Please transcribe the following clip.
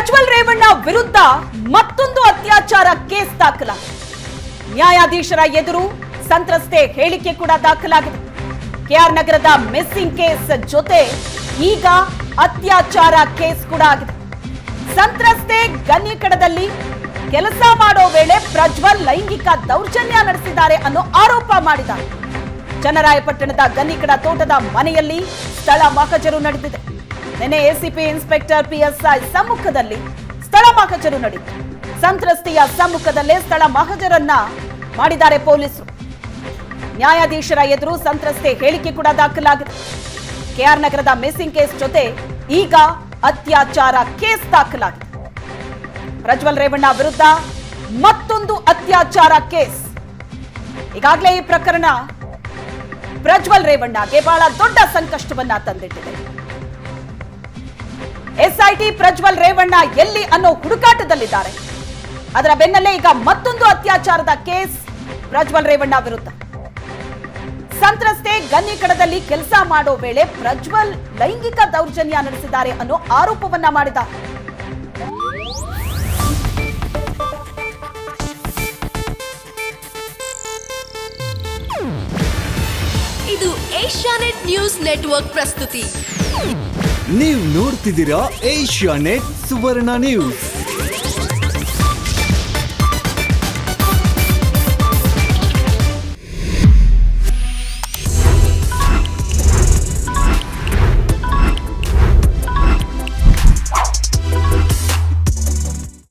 ಪ್ರಜ್ವಲ್ ರೇವಣ್ಣ ವಿರುದ್ಧ ಮತ್ತೊಂದು ಅತ್ಯಾಚಾರ ಕೇಸ್ ದಾಖಲಾಗಿದೆ. ನ್ಯಾಯಾಧೀಶರ ಎದುರು ಸಂತ್ರಸ್ತೆ ಹೇಳಿಕೆ ಕೂಡ ದಾಖಲಾಗಿದೆ. ಕೆಆರ್ ನಗರದ ಮಿಸ್ಸಿಂಗ್ ಕೇಸ್ ಜೊತೆ ಈಗ ಅತ್ಯಾಚಾರ ಕೇಸ್ ಕೂಡ ಆಗಿದೆ. ಸಂತ್ರಸ್ತೆ ಗನ್ನಿಕಡದಲ್ಲಿ ಕೆಲಸ ಮಾಡೋ ವೇಳೆ ಪ್ರಜ್ವಲ್ ಲೈಂಗಿಕ ದೌರ್ಜನ್ಯ ನಡೆಸಿದ್ದಾರೆ ಅನ್ನೋ ಆರೋಪ ಮಾಡಿದ್ದಾರೆ. ಚನ್ನರಾಯಪಟ್ಟಣದ ಗನ್ನಿಕಡ ತೋಟದ ಮನೆಯಲ್ಲಿ ಸ್ಥಳ ಮಹಜರು ನಡೆದಿದೆ. ನಿನ್ನೆ ಎಸಿಪಿ ಇನ್ಸ್ಪೆಕ್ಟರ್ ಪಿಎಸ್ಐ ಸಮ್ಮುಖದಲ್ಲಿ ಸ್ಥಳ ಮಹಜರು ನಡೆಯಿತು. ಸಂತ್ರಸ್ತೆಯ ಸಮ್ಮುಖದಲ್ಲೇ ಸ್ಥಳ ಮಹಜರನ್ನ ಮಾಡಿದ್ದಾರೆ ಪೊಲೀಸರು. ನ್ಯಾಯಾಧೀಶರ ಎದುರು ಸಂತ್ರಸ್ತೆ ಹೇಳಿಕೆ ಕೂಡ ದಾಖಲಾಗಿದೆ. ಕೆಆರ್ ನಗರದ ಮಿಸ್ಸಿಂಗ್ ಕೇಸ್ ಜೊತೆ ಈಗ ಅತ್ಯಾಚಾರ ಕೇಸ್ ದಾಖಲಾಗಿದೆ. ಪ್ರಜ್ವಲ್ ರೇವಣ್ಣ ವಿರುದ್ಧ ಮತ್ತೊಂದು ಅತ್ಯಾಚಾರ ಕೇಸ್. ಈಗಾಗಲೇ ಈ ಪ್ರಕರಣ ಪ್ರಜ್ವಲ್ ರೇವಣ್ಣಗೆ ಬಹಳ ದೊಡ್ಡ ಸಂಕಷ್ಟವನ್ನ ತಂದಿಟ್ಟಿದೆ. ಎಸ್ಐಟಿ ಪ್ರಜ್ವಲ್ ರೇವಣ್ಣ ಎಲ್ಲಿ ಅನ್ನೋ ಹುಡುಕಾಟದಲ್ಲಿದ್ದಾರೆ. ಅದರ ಬೆನ್ನಲ್ಲೇ ಈಗ ಮತ್ತೊಂದು ಅತ್ಯಾಚಾರದ ಕೇಸ್ ಪ್ರಜ್ವಲ್ ರೇವಣ್ಣ ವಿರುದ್ಧ. ಸಂತ್ರಸ್ತೆ ಗನ್ನಿಕಡದಲ್ಲಿ ಕೆಲಸ ಮಾಡೋ ವೇಳೆ ಪ್ರಜ್ವಲ್ ಲೈಂಗಿಕ ದೌರ್ಜನ್ಯ ನಡೆಸಿದ್ದಾರೆ ಅನ್ನೋ ಆರೋಪವನ್ನ ಮಾಡಿದ್ದಾರೆ. ಇದು ಏಷ್ಯಾನೆಟ್ ನ್ಯೂಸ್ ನೆಟ್ವರ್ಕ್ ಪ್ರಸ್ತುತಿ. ನೀವು ನೋಡ್ತಿದ್ದೀರಾ ಏಷ್ಯಾನೆಟ್ ಸುವರ್ಣ ನ್ಯೂಸ್.